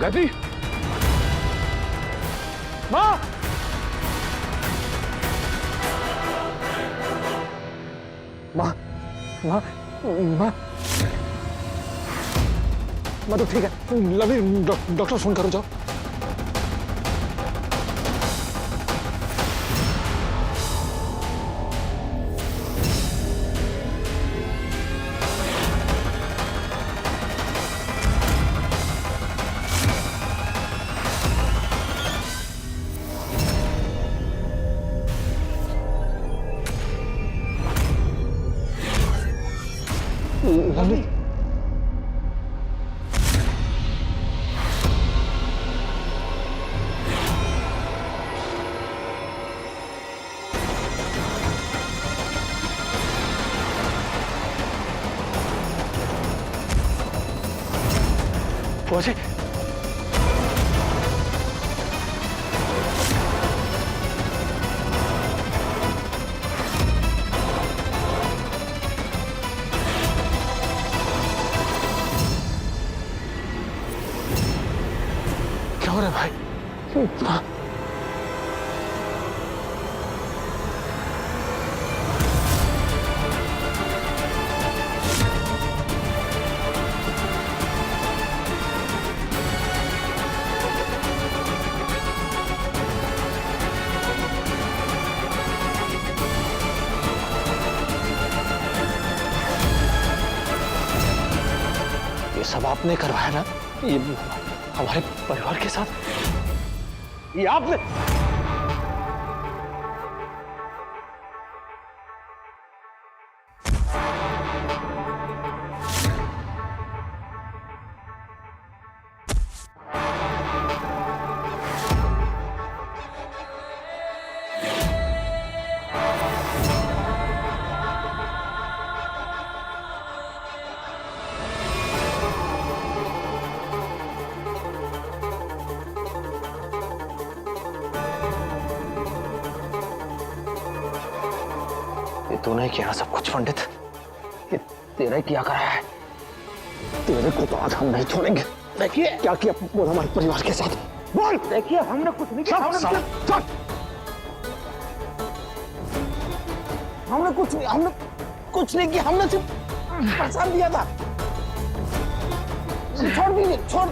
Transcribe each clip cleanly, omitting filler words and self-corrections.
गायत्री, माँ, माँ, माँ, माँ, माँ तो ठीक है। लवली, डॉक्टर फोन करो जाओ। लवली, बुआ जी, क्या हो रहा है भाई? हाँ? ये सब आपने करवाया ना? ये हमारे परिवार के साथ ये आपने? ये तूने किया सब कुछ पंडित, ये तेरा ही किया कराया है। तेरे को तो आज हम नहीं छोड़ेंगे। देखिए क्या किया बोल हमारे परिवार के साथ, बोल। देखिए हमने कुछ नहीं किया, हमने कुछ नहीं किया, हमने सिर्फ परेशान दिया था। छोड़ दीजिए, छोड़।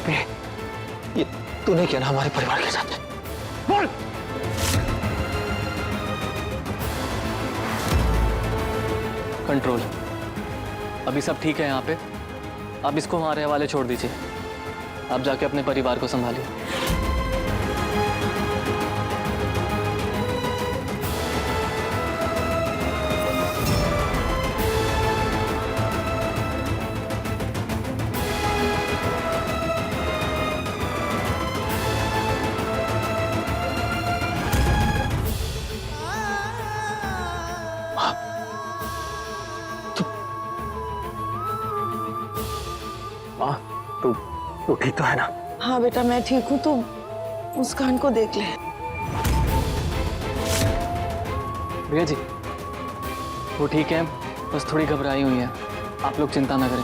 भी है। ये तूने किया ना हमारे परिवार के साथ। बोल। कंट्रोल। अभी सब ठीक है यहाँ पे, आप इसको हमारे हवाले छोड़ दीजिए। आप जाके अपने परिवार को संभालिए। माँ, तू ठीक तो है ना? हाँ बेटा मैं ठीक हूँ, तो मुस्कान को देख ले। भैया जी वो ठीक है, बस थोड़ी घबराई हुई है, आप लोग चिंता ना करें।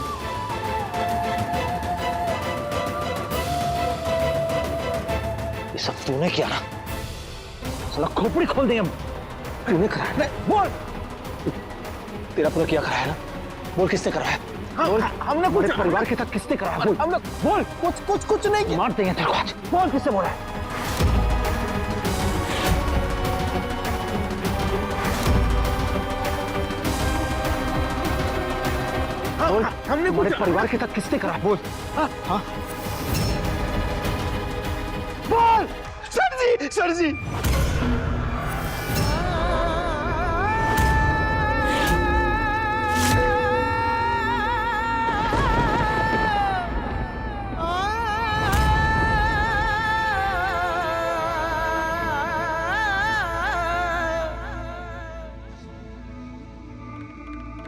ये सब तूने किया ना? साला खोपड़ी खोल दे हम। तूने कराया ना? बोल। तेरा पूरा किया कराया ना? बोल किसने कराया? बोल। हमने कुछ परिवार के साथ किसने कराया? बोल। हमने बोल। कुछ नहीं किया। मार देंगे तेरे को आज। बोल किसने बोला है? बोल। हमने कुछ परिवार के साथ किसने कराया? बोल। हाँ बोल। सर जी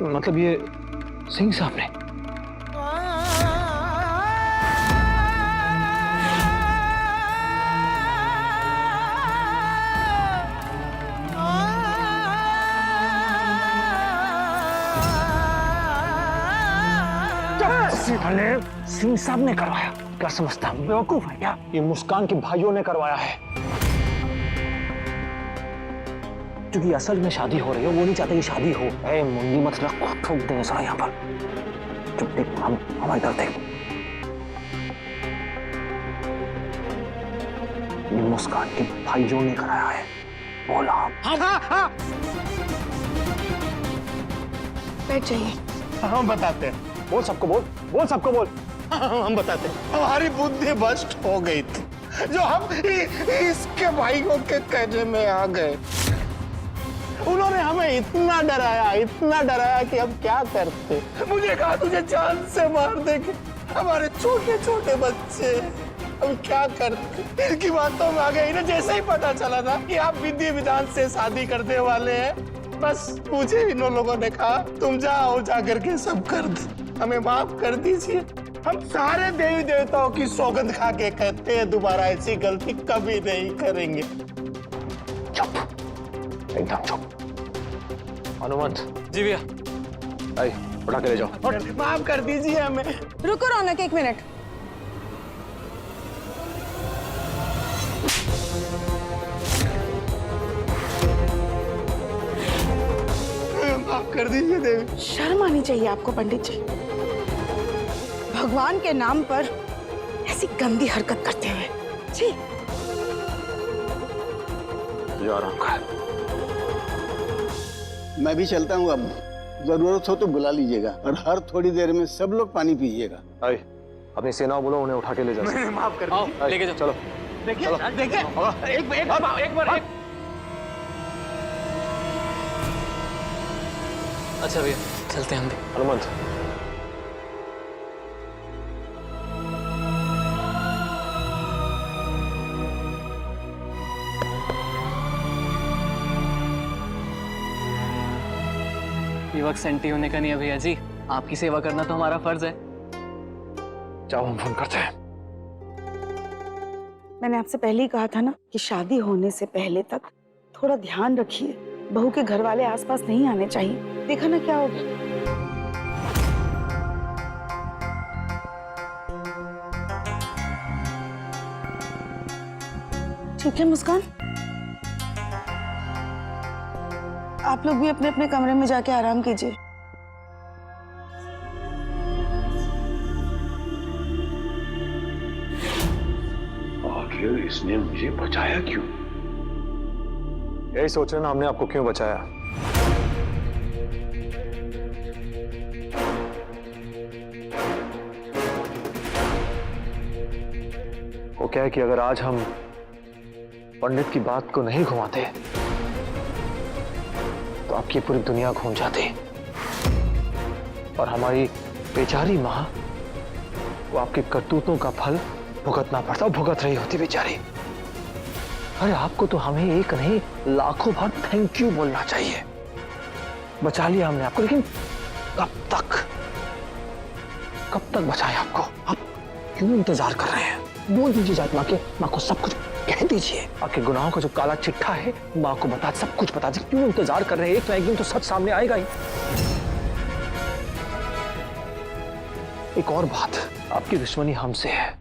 मतलब ये सिंह साहब ने? सिंह साहब ने करवाया? क्या समझता है, बेवकूफ है क्या? ये मुस्कान के भाइयों ने करवाया है। क्योंकि असल में शादी हो रही है, वो नहीं चाहते कि शादी हो। ए मुंडी मत रख, खुद ठोक देंगे सारा यहाँ पर। चुप देख, हम हमारी तरफ देख। ये मुस्कान के भाइयों ने कराया है। बोला। हाँ। बैठ जाइए। हम बताते हैं। बोल सबको बोल सबको बोल। हम बताते हैं। हमारी बुद्धि भ्रष्ट हो गई थी, जो हम इसके भाइयों के कहने में आ गए। उन्होंने हमें इतना डराया कि हम क्या करते। मुझे कहा तुझे जान से मार देंगे, हमारे छोटे छोटे बच्चे, हम क्या करते। इनकी बातों में आ गए ना, जैसे ही पता चला ना कि आप विधि विधान से शादी करने वाले हैं, बस मुझे इन लोगों ने कहा तुम जाओ, जा करके सब कर दे, हमें माफ कर दीजिए। हम सारे देवी देवताओं की सौगंध खा के कहते हैं दोबारा ऐसी गलती कभी नहीं करेंगे। चुप, एकदम चुप। हनुमंत जी भैया। आई, उठा के ले जाओ। माफ कर दीजिए हमें। रुको रौनक, एक मिनट। माफ कर दीजिए देवी। शर्म आनी चाहिए आपको पंडित जी, भगवान के नाम पर ऐसी गंदी हरकत करते हुए। जी आराम कर। मैं भी चलता हूँ, अब जरूरत हो तो बुला लीजिएगा, और हर थोड़ी देर में सब लोग पानी पीजिएगा। आई, अपनी सेना बोलो, उन्हें उठा के ले जाओ। माफ कर आओ लेके जाओ। चलो देखिए एक बार। अच्छा भैया चलते हैं हम भी। हनुमंत ये वक्त सेंटी होने का नहीं है भैया जी, आपकी सेवा करना तो हमारा फर्ज है। जाओ, हम फोन करते हैं। मैंने आपसे पहले ही कहा था ना कि शादी होने से पहले तक थोड़ा ध्यान रखिए, बहू के घर वाले आसपास नहीं आने चाहिए। देखा ना क्या हो गया। ठीक है मुस्कान, आप लोग भी अपने अपने कमरे में जाके आराम कीजिए। आखिर इसने मुझे बचाया क्यों? यही सोच रहे ना हमने आपको क्यों बचाया। वो क्या है कि अगर आज हम पंडित की बात को नहीं घुमाते तो आपकी पूरी दुनिया घूम जाती और हमारी बेचारी मां वो आपके करतूतों का फल भुगतना पड़ता, भुगत रही होती बेचारी। अरे आपको तो हमें एक नहीं लाखों बार थैंक यू बोलना चाहिए। बचा लिया हमने आपको, लेकिन कब तक बचाएं आपको? आप क्यों इंतजार कर रहे हैं? बोल दीजिए जात माँ को सब कुछ कह दीजिए। आपके गुनाहों का जो काला चिट्ठा है माँ को बता, सब कुछ बता दीजिए। क्यों इंतजार कर रहे हैं? एक ना एक दिन तो सच सामने आएगा ही। एक और बात, आपकी दुश्मनी हमसे है,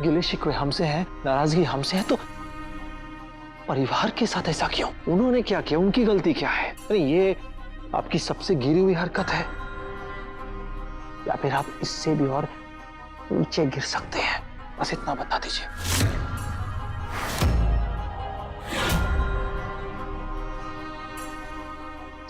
गिले शिकवे हमसे है, नाराजगी हमसे है, तो परिवार के साथ ऐसा क्यों? उन्होंने क्या किया? उनकी गलती क्या है? अरे ये आपकी सबसे गिरी हुई हरकत है या फिर आप इससे भी और नीचे गिर सकते हैं? बस इतना बता दीजिए।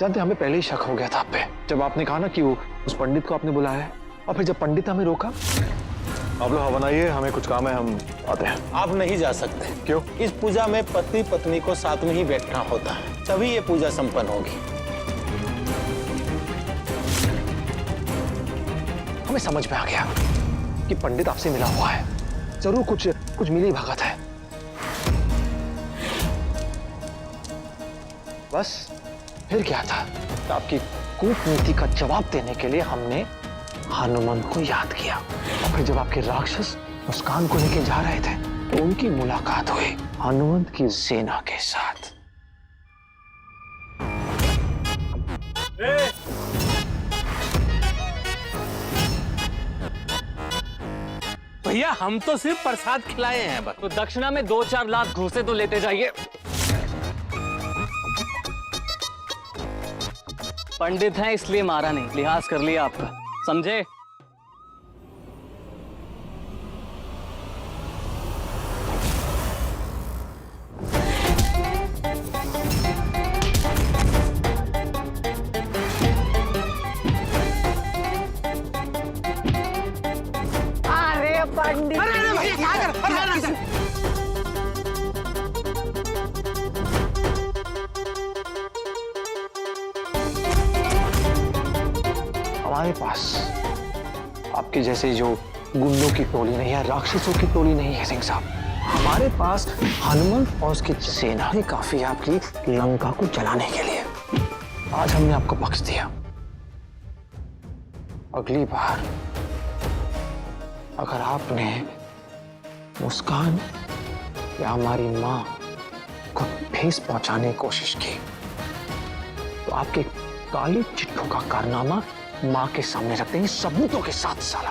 जानते हमें पहले ही शक हो गया था आप पे, जब आपने कहा ना कि वो उस पंडित को आपने बुलाया है, और फिर जब पंडित हमें रोका। आप लोग बनाइए, हमें कुछ काम है, हम आते हैं। आप नहीं जा सकते। क्यों? इस पूजा में पति पत्नी को साथ में ही बैठना होता है, तभी ये पूजा संपन्न होगी। हमें समझ में आ गया कि पंडित आपसे मिला हुआ है, जरूर कुछ मिली भगत है। बस फिर क्या था? तो आपकी कूटनीति का जवाब देने के लिए हमने हनुमान को याद किया, और फिर जब आपके राक्षस मुस्कान को लेके जा रहे थे तो उनकी मुलाकात हुई हनुमंत की सेना के साथ। भैया हम तो सिर्फ प्रसाद खिलाए हैं बस। तो दक्षिणा में 2-4 लाख घूसे तो लेते जाइए। पंडित हैं इसलिए मारा नहीं, लिहाज कर लिया आपका, समझे? अरे पंडित, अरे भैया क्या कर? हमारे पास आपके जैसे जो गुंडों की टोली नहीं है, राक्षसों की टोली नहीं है सिंह साहब। हमारे पास हनुमंत और उसकी सेना ही काफी है आपकी लंका को जलाने के लिए। आज हमने आपको बख्श दिया, अगली बार अगर आपने मुस्कान या हमारी मां को ठेस पहुंचाने की कोशिश की तो आपके काली चिट्ठों का कारनामा मां के सामने रख देंगे, सबूतों के साथ। साला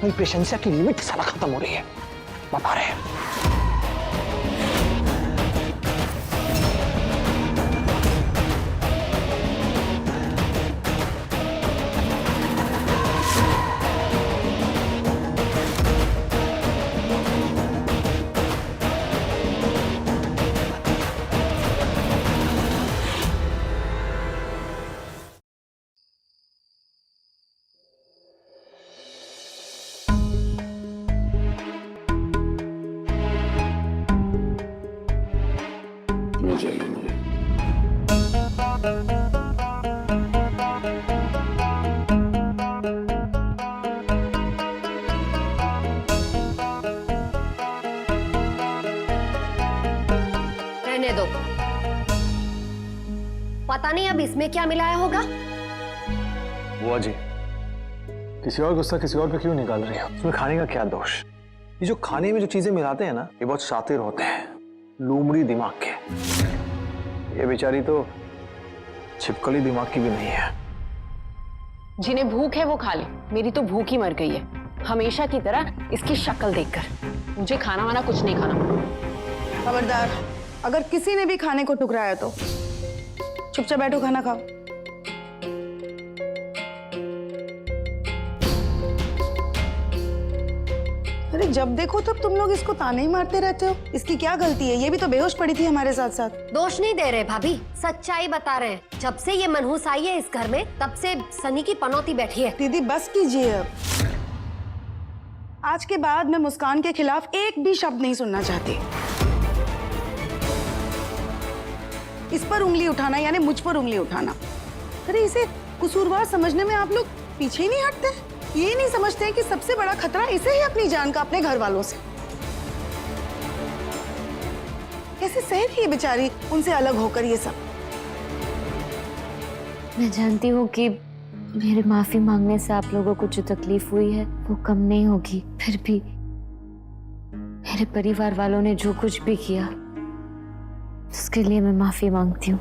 मेरी प्रशंसा की लिमिट साला खत्म हो रही है, बता रहे हैं। रहने दो, पता नहीं अब इसमें क्या मिलाया होगा। बुआ जी, किसी और गुस्सा किसी और पे क्यों निकाल रही हो? उसमें खाने का क्या दोष? ये जो खाने में जो चीजें मिलाते हैं ना, ये बहुत शातिर होते हैं, लूमड़ी दिमाग के। ये बेचारी तो छिपकली दिमाग की भी नहीं है। जिन्हें भूख है वो खा ले, मेरी तो भूख ही मर गई है हमेशा की तरह इसकी शक्ल देखकर। मुझे खाना वाना कुछ नहीं खाना। खबरदार, अगर किसी ने भी खाने को टुकराया तो चुपचाप बैठो, खाना खाओ। अरे जब देखो तब तुम लोग इसको ताने ही मारते रहते हो। इसकी क्या गलती है? ये भी तो बेहोश पड़ी थी हमारे साथ साथ। दोष नहीं दे रहे भाभी, सच्चाई बता रहे हैं। जब से ये मनहूस आई है इस घर में, तब से सनी की पनौती बैठी है। दीदी बस कीजिए अब। आज के बाद मैं मुस्कान के खिलाफ एक भी शब्द नहीं सुनना चाहती। इस पर उंगली उठाना यानी मुझ पर उंगली उठाना। अरे इसे कसूरवार समझने में आप लोग पीछे ही नहीं हटते। ये नहीं समझते हैं कि सबसे बड़ा खतरा इसे ही अपनी जान का अपने घर वालों से। कैसे सह रही है बेचारी उनसे अलग होकर ये सब। मैं जानती हूँ कि मेरे माफी मांगने से आप लोगों को जो तकलीफ हुई है वो कम नहीं होगी, फिर भी मेरे परिवार वालों ने जो कुछ भी किया उसके लिए मैं माफी मांगती हूँ।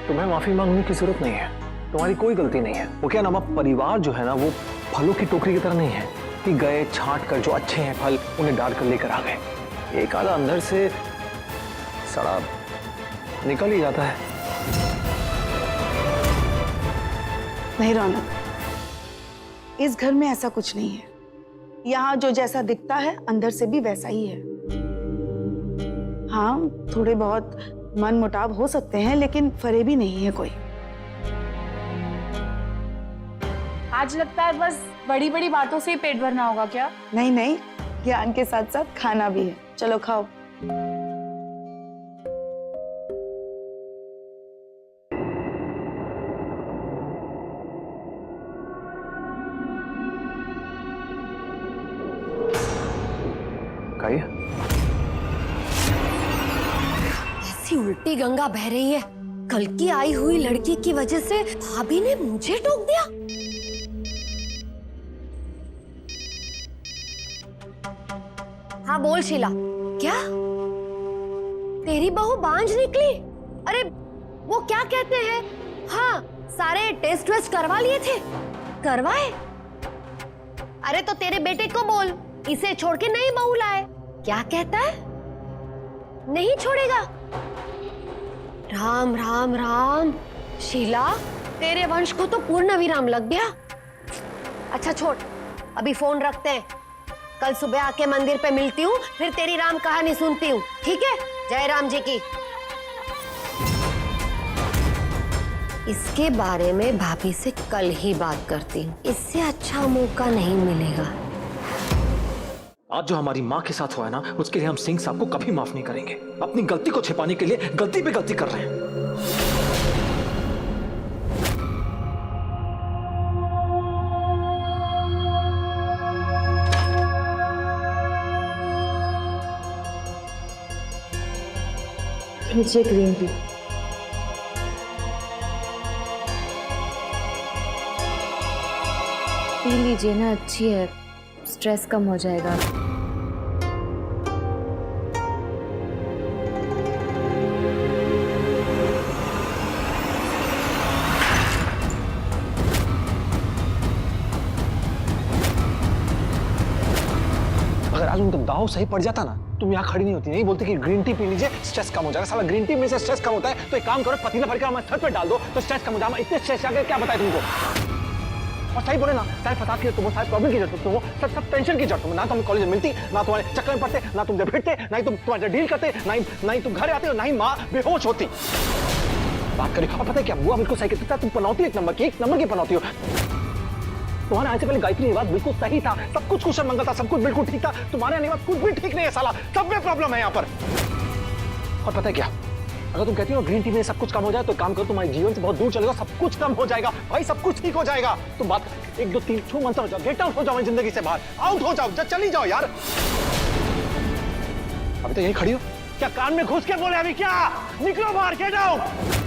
तुम्हें माफी मांगने की जरूरत नहीं है, तुम्हारी कोई गलती नहीं है। वो क्या नाम, परिवार जो है ना वो फलों की टोकरी की तरह नहीं है कि गए छांट कर जो अच्छे हैं फल उन्हें डाल कर लेकर आ गए। एक आधा अंदर से सड़ा निकल ही जाता है। नहीं रौनक, इस घर में ऐसा कुछ नहीं है। यहाँ जो जैसा दिखता है अंदर से भी वैसा ही है। हाँ, थोड़े बहुत मन मुटाव हो सकते हैं लेकिन फरेबी नहीं है कोई। आज लगता है बस बड़ी बड़ी बातों से ही पेट भरना होगा क्या? नहीं नहीं, ज्ञान के साथ साथ खाना भी है। चलो खाओ। खाइए। ऐसी उल्टी गंगा बह रही है। कल की आई हुई लड़की की वजह से भाभी ने मुझे टोक दिया। हाँ बोल शीला, क्या तेरी बहू बांझ निकली? अरे वो क्या कहते हैं, हाँ सारे टेस्ट वेस्ट करवा लिए थे। करवाए? अरे तो तेरे बेटे को बोल इसे छोड़ के नई बहू लाए। क्या कहता है? नहीं छोड़ेगा? राम राम राम। शीला, तेरे वंश को तो पूर्ण विराम लग गया। अच्छा छोड़, अभी फोन रखते हैं। कल सुबह आके मंदिर पे मिलती हूँ, फिर तेरी राम कहानी सुनती हूँ, ठीक है? जय राम जी की। इसके बारे में भाभी से कल ही बात करती हूँ। इससे अच्छा मौका नहीं मिलेगा। आज जो हमारी माँ के साथ हुआ है ना, उसके लिए हम सिंह साहब को कभी माफ नहीं करेंगे। अपनी गलती को छिपाने के लिए गलती पे गलती कर रहे हैं। लीजिए ग्रीन टी। पी लीजिए ना, अच्छी है, स्ट्रेस कम हो जाएगा। अगर आज उनका दाव सही पड़ जाता ना, तुम यहाँ खड़ी नहीं होती, नहीं बोलती कि ग्रीन टी पी लीजिए स्ट्रेस कम हो जाएगा। साला ग्रीन टी में से स्ट्रेस कम होता है तो एक काम करो, पतीला भर के हमारे सर पे डाल दो तो स्ट्रेस कम हो जाएगा। इतने स्ट्रेस आके क्या बताए तुमको? और सही बोले ना, सारे फसाद की तुम, सारे प्रॉब्लम की जरूरत तुम, सब टेंशन की जरूरत तुम। ना तुम कॉलेज में मिलती, ना तुम्हारे चक्कर में पड़ते, ना तुम जब भिड़ते, ना ही तुम तुम्हारे डील करते, ना ही तुम घर आते हो, ना ही माँ बेहोश होती। बात करिए। और पता है क्या, बुआ बिल्कुल सही कहती था, तुम पनौती एक नंबर की पनौती हो। तुम्हारे आने से पहले गायत्री ने बात बिल्कुल सही था, सब कुछ कुशल मंगल था, सब कुछ बिल्कुल ठीक था। तुम्हारे आने के बाद कुछ भी ठीक नहीं है साला, सब में प्रॉब्लम है यहाँ पर। और पता है क्या, अगर तुम कहती हो ग्रीन टी में सब कुछ कम हो जाए तो काम करो, तुम्हारे जीवन से बहुत दूर चलेगा, सब कुछ कम हो जाएगा भाई, सब कुछ ठीक हो जाएगा। तुम बात 1 2 3 छू मंतर हो जाओ, गेट आउट हो जाओ जिंदगी से बाहर, आउट हो जाओ, चली जाओ यार। अभी तो यहीं खड़ी हो, क्या कान में घुस के बोले अभी? क्या निकलो बाहर, गेट आउट।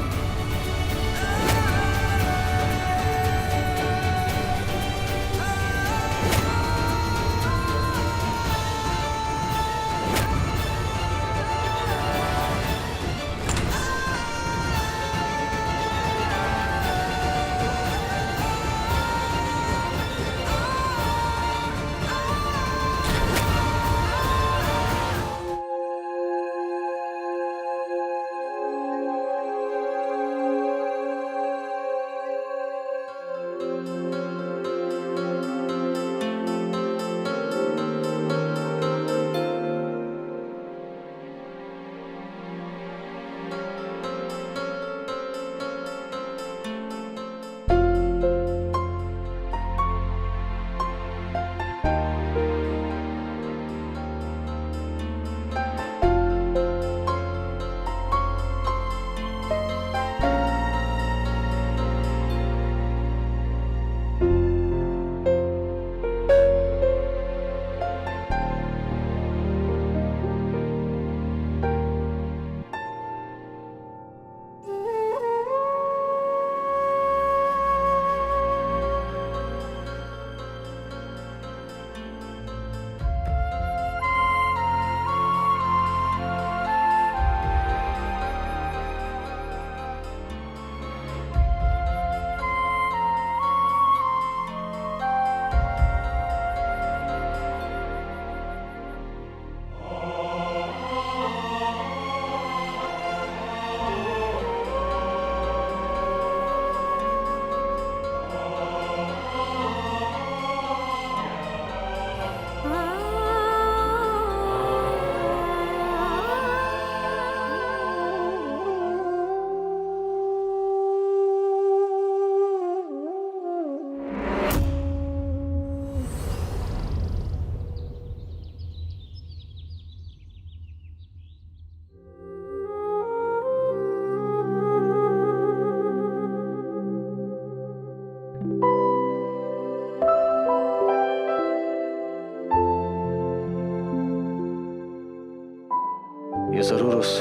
जरूर उस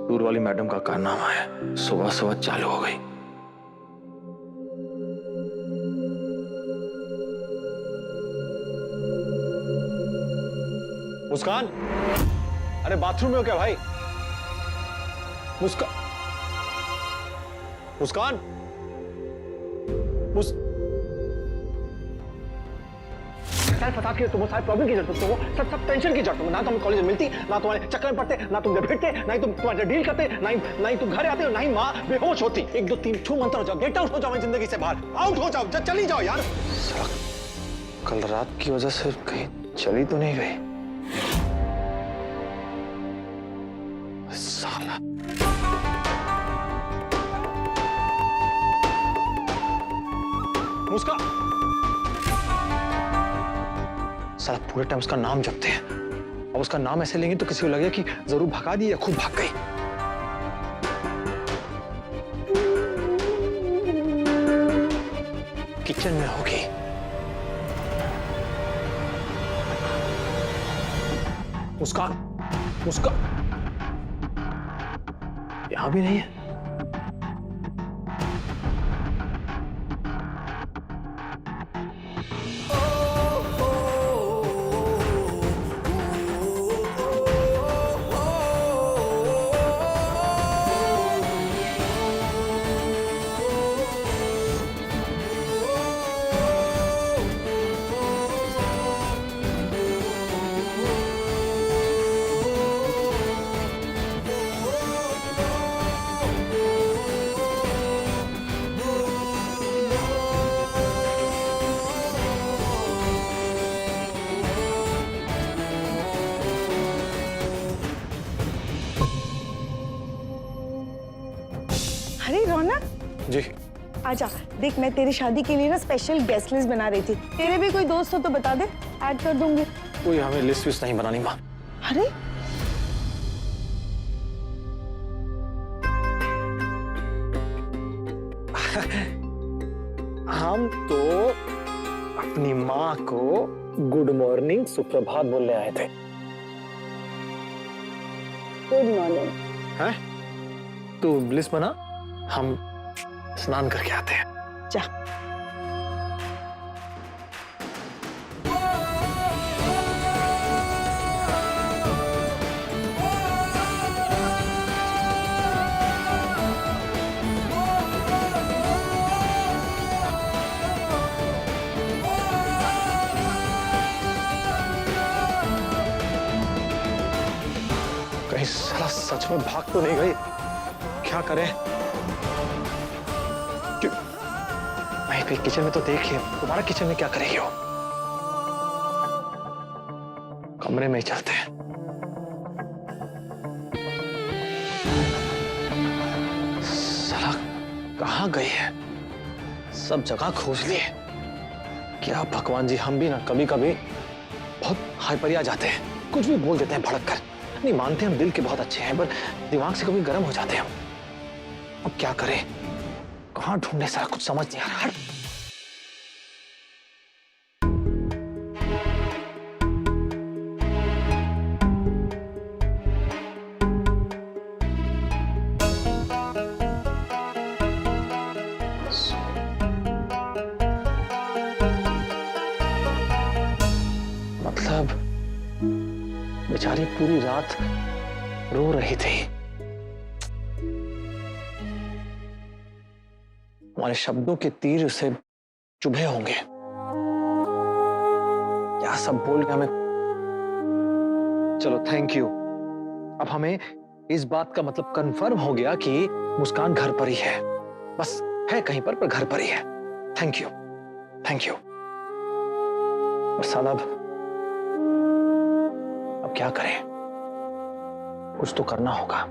दूर वाली मैडम का कारनामा है। सुबह सुबह चालू हो गई। मुस्कान, अरे बाथरूम में हो क्या भाई? मुस्कान, मुस्कान, सारे फसाद की तुम सारे प्रॉब्लम की जड़ तुम सब टेंशन की जड़ तुम। ना तुम कॉलेज में मिलती, ना तुम्हारे चक्कर में पड़ते, ना तुम भिड़ते, ना ही तुम तुम्हारे डील करते, ना ही तुम घर आते हो, ना ही माँ बेहोश होती। 1 2 3 छू मंतर हो जाओ, गेट आउट हो जाओ जिंदगी से बाहर, आउट हो जाओ, चली जाओ यार। कल रात की वजह से कहीं चली तो नहीं गई साला। मुस्कान, साला पूरे टाइम उसका नाम जपते हैं और उसका नाम ऐसे लेंगे तो किसी को लगेगा कि जरूर भगा दी या खुद भाग गई। किचन में होगी। मुस्कान, मुस्कान यहां भी नहीं है। अरे रौनक जी आजा, देख मैं तेरी शादी के लिए ना स्पेशल गेस्ट लिस्ट बना रही थी। तेरे भी कोई दोस्त हो तो बता दे, ऐड कर दूंगी। कोई हमें लिस्ट विस्ट नहीं बनानी माँ। अरे हम तो अपनी माँ को गुड मॉर्निंग सुप्रभात बोलने आए थे। Good morning. हैं? तो लिस्ट बना, हम स्नान करके आते हैं। जा। कहीं साला सच में भाग तो नहीं गई? क्या करें? नहीं भाई, किचन में तो देखिए, तुम्हारा किचन में क्या करेगी वो? कमरे में ही चलते हैं। साला कहाँ गई है? सब जगह खोज लिए। क्या भगवान जी, हम भी ना कभी कभी बहुत हाइपर आ जाते हैं, कुछ भी बोल देते हैं भड़क कर। नहीं मानते, हम दिल के बहुत अच्छे हैं, पर दिमाग से कभी गर्म हो जाते हैं हम। अब क्या करें, कहाँ ढूंढने, सारा कुछ समझ नहीं आ रहा। मतलब बेचारी पूरी रात रो रही थी। हमारे शब्दों के तीर उसे चुभे होंगे। क्या सब बोल के हमें, चलो थैंक यू। अब हमें इस बात का मतलब कंफर्म हो गया कि मुस्कान घर पर ही है। बस है कहीं पर घर पर ही है। Thank you, thank you. और साला अब क्या करें, कुछ तो करना होगा।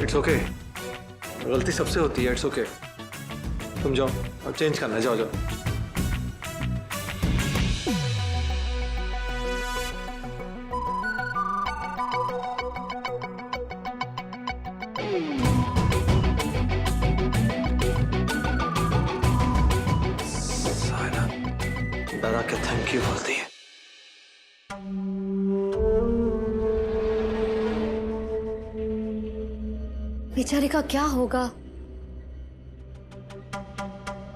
इट्स ओके, गलती सबसे होती है। इट्स ओके, तुम जाओ, अब चेंज करना, जाओ जाओ। सायना डरा के थैंक यू बोलती है। बेचारे का क्या होगा?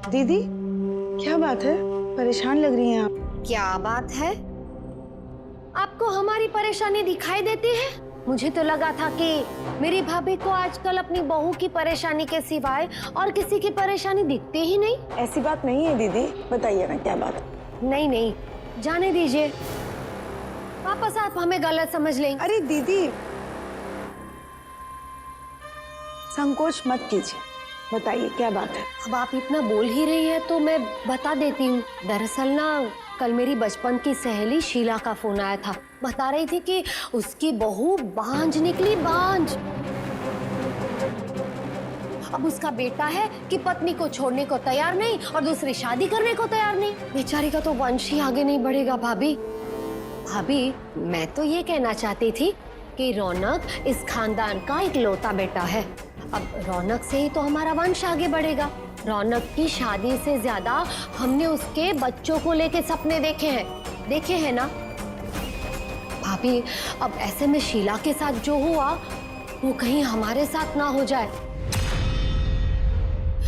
दीदी क्या बात है, परेशान लग रही हैं आप। क्या बात है? आपको हमारी परेशानी दिखाई देती है? मुझे तो लगा था कि मेरी भाभी को आजकल अपनी बहू की परेशानी के सिवाय और किसी की परेशानी दिखती ही नहीं। ऐसी बात नहीं है दीदी, बताइए ना क्या बात है। नहीं नहीं, जाने दीजिए, वापस आप हमें गलत समझ लेंगे। अरे दीदी संकोच मत कीजिए, बताइए क्या बात है। अब आप इतना बोल ही रही है तो मैं बता देती हूँ। दरअसल ना कल मेरी बचपन की सहेली शीला का फोन आया था। बता रही थी कि उसकी बहू बांझ निकली, बांझ। अब उसका बेटा है कि पत्नी को छोड़ने को तैयार नहीं और दूसरी शादी करने को तैयार नहीं। बेचारी का तो वंश ही आगे नहीं बढ़ेगा। भाभी भाभी मैं तो ये कहना चाहती थी कि रौनक इस खानदान का इकलौता बेटा है। अब रौनक से ही तो हमारा वंश आगे बढ़ेगा। रौनक की शादी से ज्यादा हमने उसके बच्चों को लेके सपने देखे हैं ना भाभी। अब ऐसे में शीला के साथ जो हुआ वो कहीं हमारे साथ ना हो जाए।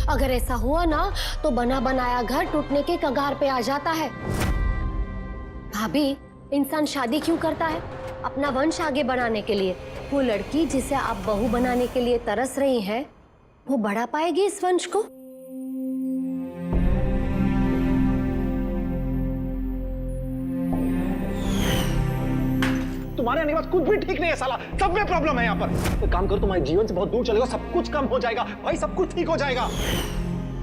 अगर ऐसा हुआ ना तो बना बनाया घर टूटने के कगार पे आ जाता है। भाभी इंसान शादी क्यों करता है? अपना वंश आगे बढ़ाने के लिए। वो लड़की जिसे आप बहू बनाने के लिए तरस रही हैं, वो बढ़ा पाएगी इस वंश को? तुम्हारे आने के बाद कुछ भी ठीक नहीं है साला, सब में प्रॉब्लम है यहाँ पर। तो काम करो, तुम्हारे जीवन से बहुत दूर चलेगा, सब कुछ कम हो जाएगा भाई, सब कुछ ठीक हो जाएगा।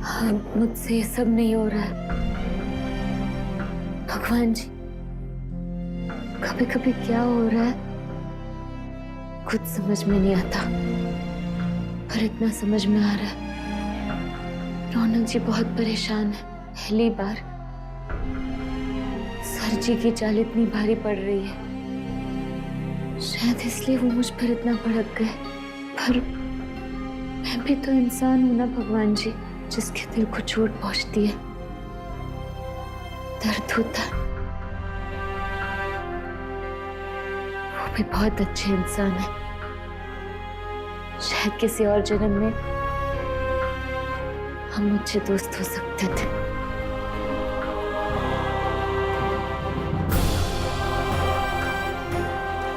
हाँ, मुझसे ये सब नहीं हो रहा है भगवान जी। कभी कभी क्या हो रहा है कुछ समझ में नहीं आता, पर इतना समझ में आ रहा है रौनक जी बहुत परेशान है। पहली बार सर जी की चाल इतनी भारी पड़ रही है, शायद इसलिए वो मुझ पर इतना भड़क गए। पर मैं भी तो इंसान हूं ना भगवान जी, जिसके दिल को चोट पहुंचती है, दर्द होता है। वो भी बहुत अच्छे इंसान है, शायद किसी और जन्म में हम अच्छे दोस्त हो सकते थे।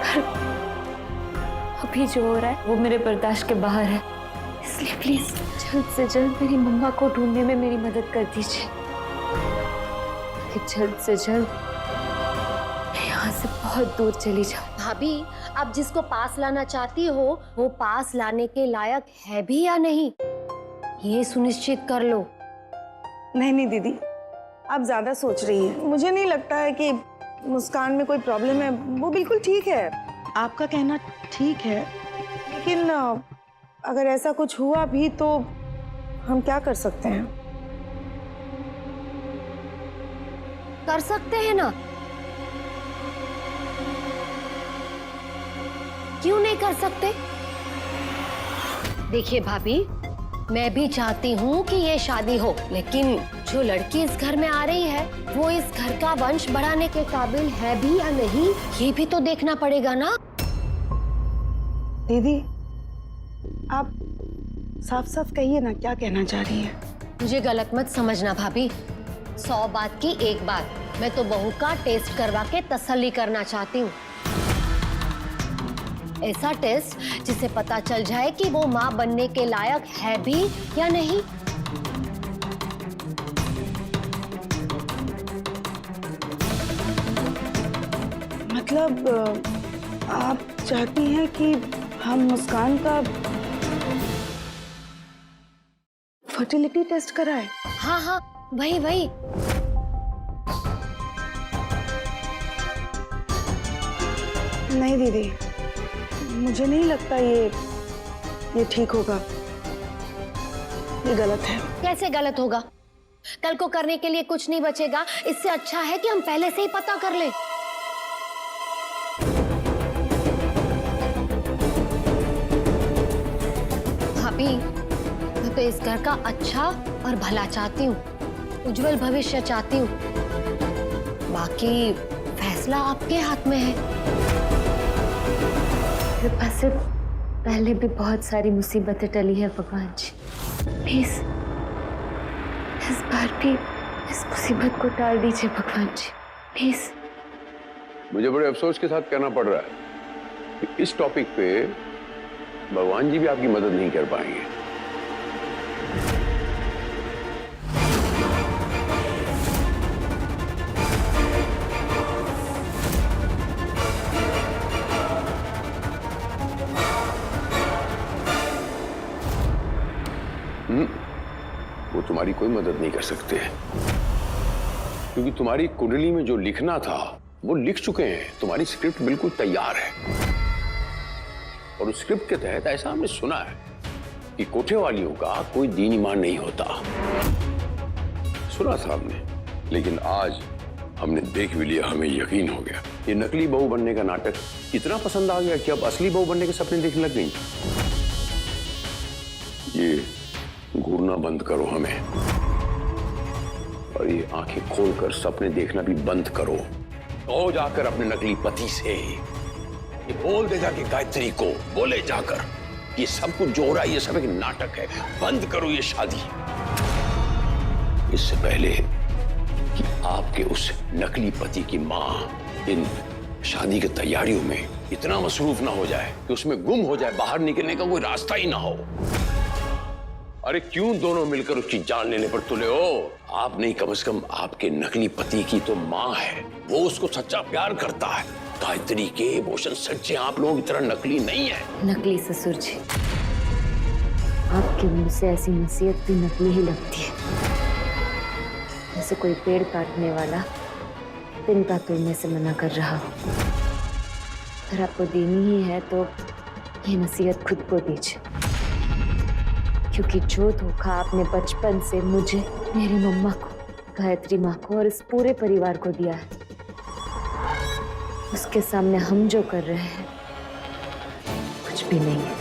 पर अभी जो हो रहा है वो मेरे बर्दाश्त के बाहर है, इसलिए प्लीज जल्द से जल्द मेरी मम्मा को ढूंढने में मेरी मदद कर दीजिए। जल्द से जल्द मैं यहाँ से बहुत दूर चली जाऊँ। भाभी आप जिसको पास लाना चाहती हो वो पास लाने के लायक है भी या नहीं, ये सुनिश्चित कर लो। नहीं नहीं दीदी, आप ज्यादा सोच रही हैं। मुझे नहीं लगता है कि मुस्कान में कोई प्रॉब्लम है, वो बिल्कुल ठीक है। आपका कहना ठीक है, लेकिन अगर ऐसा कुछ हुआ भी तो हम क्या कर सकते हैं? कर सकते हैं ना, क्यों नहीं कर सकते? देखिए भाभी, मैं भी चाहती हूँ कि ये शादी हो, लेकिन जो लड़की इस घर में आ रही है वो इस घर का वंश बढ़ाने के काबिल है भी या नहीं, ये भी तो देखना पड़ेगा ना। दीदी आप साफ साफ कहिए ना, क्या कहना चाह रही हैं? मुझे गलत मत समझना भाभी, 100 बात की एक बात, मैं तो बहू का टेस्ट करवा के तसल्ली करना चाहती हूँ। ऐसा टेस्ट जिसे पता चल जाए कि वो माँ बनने के लायक है भी या नहीं। मतलब आप चाहती हैं कि हम मुस्कान का फर्टिलिटी टेस्ट कराएं? हाँ हाँ, वही वही। नहीं दीदी, मुझे नहीं लगता ये ठीक होगा। ये गलत है। कैसे गलत होगा? कल को करने के लिए कुछ नहीं बचेगा। इससे अच्छा है कि हम पहले से ही पता कर लें। भाभी, मैं तो इस घर का अच्छा और भला चाहती हूँ, उज्जवल भविष्य चाहती हूँ। बाकी फैसला आपके हाथ में है। मेरे पास से पहले भी बहुत सारी मुसीबतें टली है भगवान जी, प्लीज इस बार भी इस मुसीबत को टाल दीजिए भगवान जी, प्लीज। मुझे बड़े अफसोस के साथ कहना पड़ रहा है कि इस टॉपिक पे भगवान जी भी आपकी मदद नहीं कर पाएंगे। वो तुम्हारी कोई मदद नहीं कर सकते क्योंकि तुम्हारी कुंडली में जो लिखना था वो लिख चुके हैं। तुम्हारी स्क्रिप्ट बिल्कुल तैयार है और उस स्क्रिप्ट के तहत ऐसा हमने सुना है कि कोठे वालियों का कोई दीन ईमान नहीं होता। सुना था हमने, लेकिन आज हमने देख भी लिया, हमें यकीन हो गया। ये नकली बहू बनने का नाटक इतना पसंद आ गया कि अब असली बहू बनने के सपने देखने लग गई। ये घूरना बंद करो हमें, और ये आंखें खोलकर सपने देखना भी बंद करो। तो जाकर अपने नकली पति से ये बोल दे जाके गायत्री को, बोले जाकर ये सब कुछ जो हो रहा है ये सब एक नाटक है, बंद करो ये शादी। इससे पहले कि आपके उस नकली पति की मां इन शादी की तैयारियों में इतना मसरूफ ना हो जाए कि उसमें गुम हो जाए, बाहर निकलने का कोई रास्ता ही ना हो। अरे क्यों दोनों मिलकर उसकी जान लेने पर तुले हो? आप नहीं, कम से कम आपके नकली पति की तो मां है, वो उसको सच्चा प्यार करता है। गायत्री के इमोशन सच्चे आप लोगों की तरह नकली नहीं है। नकली ससुर जी, आपके मुंह से ऐसी नसीहत भी नकली ही लगती है, जैसे कोई पेड़ काटने वाला तिनका तोड़ने से मना कर रहा हो। अगर आपको देनी ही है तो ये नसीहत खुद को दीजिए, क्योंकि जो धोखा आपने बचपन से मुझे, मेरी मम्मा को, गायत्री माँ को और इस पूरे परिवार को दिया है, उसके सामने हम जो कर रहे हैं कुछ भी नहीं है।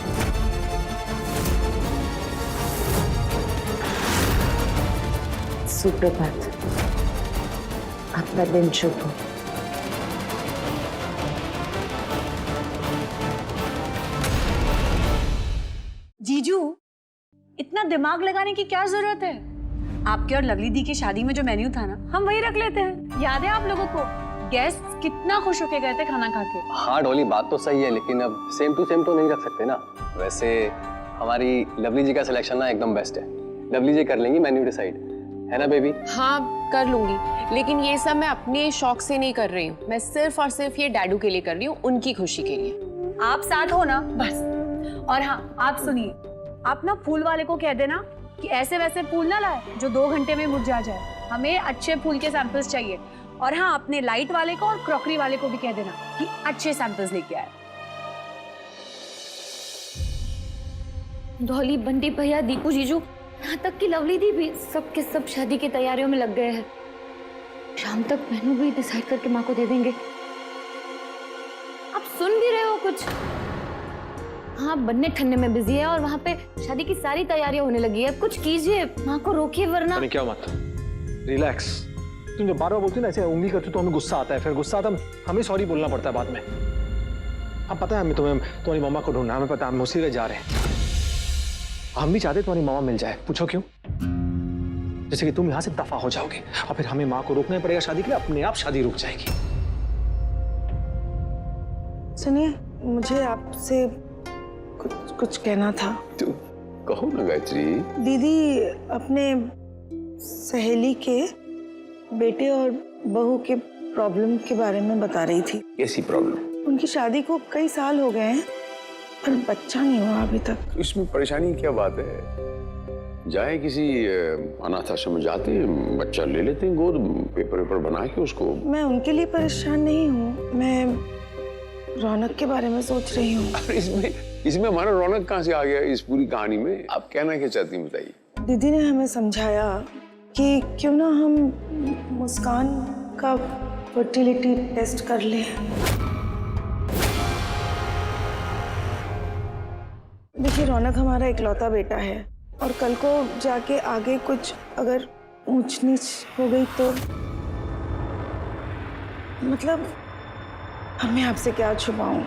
सुप्रभात, आपका दिन शुभ हो। जीजू, इतना दिमाग लगाने की क्या जरूरत है? आपके और लवली दी की शादी में जो मेन्यू था ना, हम वही रख लेते हैं। याद है आप लोगों को? गेस्ट कितना खुश होके गए थे खाना खा के। हाँ डोली, बात तो सही है, लेकिन अब सेम टू सेम तो नहीं रख सकते ना। वैसे हमारी लवली जी का सिलेक्शन ना एकदम बेस्ट है। लवली जी कर लेंगी मेन्यू डिसाइड, है ना बेबी? हाँ कर लूंगी, लेकिन ये सब मैं अपने शौक से नहीं कर रही हूँ। मैं सिर्फ और सिर्फ ये डैडू के लिए कर रही हूँ, उनकी खुशी के लिए। आप साथ हो ना बस। और हाँ, आप सुनिए, आप ना फूल वाले को कह देना कि ऐसे वैसे फूल ना लाए जो 2 घंटे में मुरझा जाए। हमें अच्छे फूल के सैंपल्स चाहिए। और हाँ, अपने लाइट वाले को और क्रॉकरी वाले को भी कह देना कि अच्छे सैंपल्स लेके आए। डॉली, बंटी भैया, दीपू जीजू, यहाँ तक कि लवली दी भी सब के सब शादी की तैयारियों में लग गए हैं। शाम तक मेनू भी डिसाइड करके माँ को दे देंगे। आप सुन भी रहे हो कुछ? हाँ, बनने ठन्ने में बिजी है और वहाँ पे शादी की सारी तैयारियां होने लगी है। कुछ कीजिए, माँ को रोकिए, वरना। क्या मत, रिलैक्स। तुम जब बार बार बोलती हो ना ऐसे उंगली करती तो हमें गुस्सा आता है, फिर गुस्सा आता हमें सॉरी बोलना पड़ता है बाद में। अब पता है हमें, तुम्हारी मम्मा को ढूंढना, हमें पता है, हम उसी पे जा रहे हैं। हम भी चाहते तुम्हारी मामा मिल जाए। पूछो क्यों? जैसे कि तुम यहाँ से दफा हो जाओगे और फिर हमें माँ को रोकना पड़ेगा शादी के लिए, अपने आप शादी रुक जाएगी। सुनिए, मुझे आपसे कुछ कहना था। तो कहो ना गायत्री। दीदी अपने सहेली के बेटे और बहू के प्रॉब्लम के बारे में बता रही थी। कैसी प्रॉब्लम? उनकी शादी को कई साल हो गए हैं पर बच्चा नहीं हुआ अभी तक। इसमें परेशानी की क्या बात है? जाए किसी अनाथ आश्रम में जाते, बच्चा ले लेते हैं गोद, पेपर बना के उसको। मैं उनके लिए परेशान नहीं हूँ, मैं रौनक के बारे में सोच रही हूँ। इसमें हमारा रौनक कहाँ से आ गया इस पूरी कहानी में? आप कहना क्या चाहती हैं बताइए। दीदी ने हमें समझाया कि क्यों ना हम मुस्कान का फर्टिलिटी टेस्ट कर लें। देखिए, रौनक हमारा इकलौता बेटा है और कल को जाके आगे कुछ अगर ऊंच नीच हो गई तो मतलब अब मैं आपसे क्या छुपाऊं।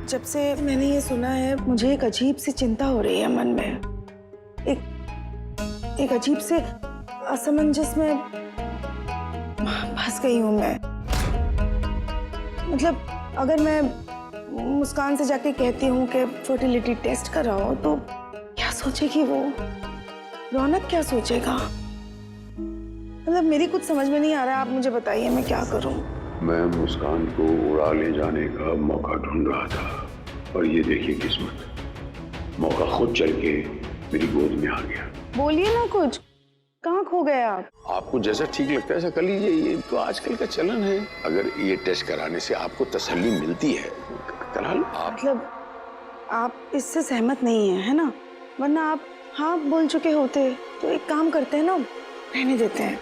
जब से मैंने ये सुना है मुझे एक अजीब सी चिंता हो रही है मन में, एक अजीब से असमंजस में फंस गई हूं मैं। मतलब अगर मैं मुस्कान से जाके कहती हूँ कि फर्टिलिटी टेस्ट कराओ तो क्या सोचेगी वो, रौनक क्या सोचेगा? मतलब मेरी कुछ समझ में नहीं आ रहा है, आप मुझे बताइए मैं क्या करूँ। मैं मुस्कान को उड़ा ले जाने का मौका ढूंढ रहा था और ये देखिए किस्मत, मौका खुद चल के मेरी गोद में आ गया। बोलिए ना कुछ, कहाँ खो गए आप? आपको जैसा ठीक लगता है ऐसा कर लीजिए, ये तो आजकल का चलन है। अगर ये टेस्ट कराने से आपको तसल्ली मिलती है करा लो आप। मतलब आप इससे सहमत नहीं है ना? वरना आप हाँ बोल चुके होते तो एक काम करते हैं ना, रहने देते हैं।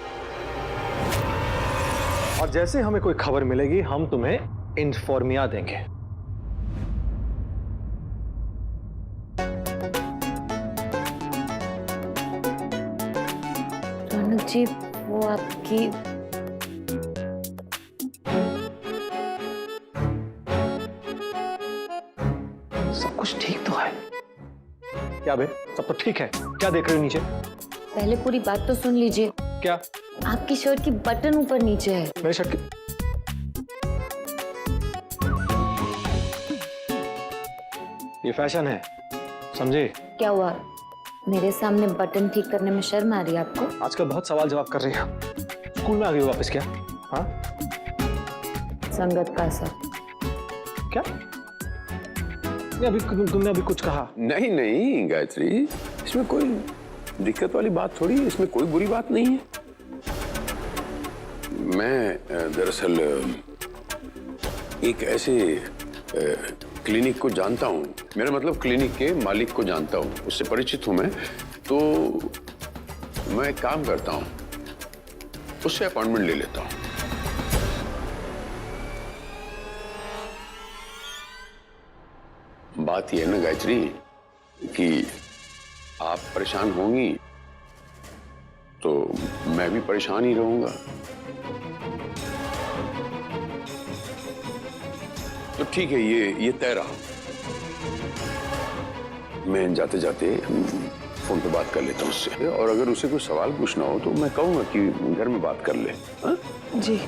और जैसे हमें कोई खबर मिलेगी हम तुम्हें इन्फॉर्मिया देंगे। रौनक जी, वो आपकी सब कुछ ठीक तो है क्या बे? सब तो ठीक है, क्या देख रहे हो नीचे? पहले पूरी बात तो सुन लीजिए। क्या? आपकी शर्ट की बटन ऊपर नीचे है। मेरे शर्ट की? ये फैशन है, समझे? क्या हुआ? मेरे सामने बटन ठीक करने में शर्म आ रही है आपको? आजकल बहुत सवाल जवाब कर रही है। स्कूल में आ गई हो वापस क्या? हाँ? संगत का असर। क्या? अभी तुमने अभी कुछ कहा? नहीं नहीं गायत्री, इसमें कोई दिक्कत वाली बात थोड़ी है, इसमें कोई बुरी बात नहीं है। मैं दरअसल एक ऐसे क्लिनिक को जानता हूँ, मेरा मतलब क्लिनिक के मालिक को जानता हूँ, उससे परिचित हूँ मैं, तो मैं एक काम करता हूँ, उससे अपॉइंटमेंट ले लेता हूँ। बात यह है ना गायत्री कि आप परेशान होंगी तो मैं भी परेशान ही रहूंगा। तो ठीक है, ये तय रहा। मैं जाते जाते फोन पे बात कर लेता हूँ उससे, और अगर उसे कोई सवाल पूछना हो तो मैं कहूंगा कि घर में बात कर ले। हाँ? जी।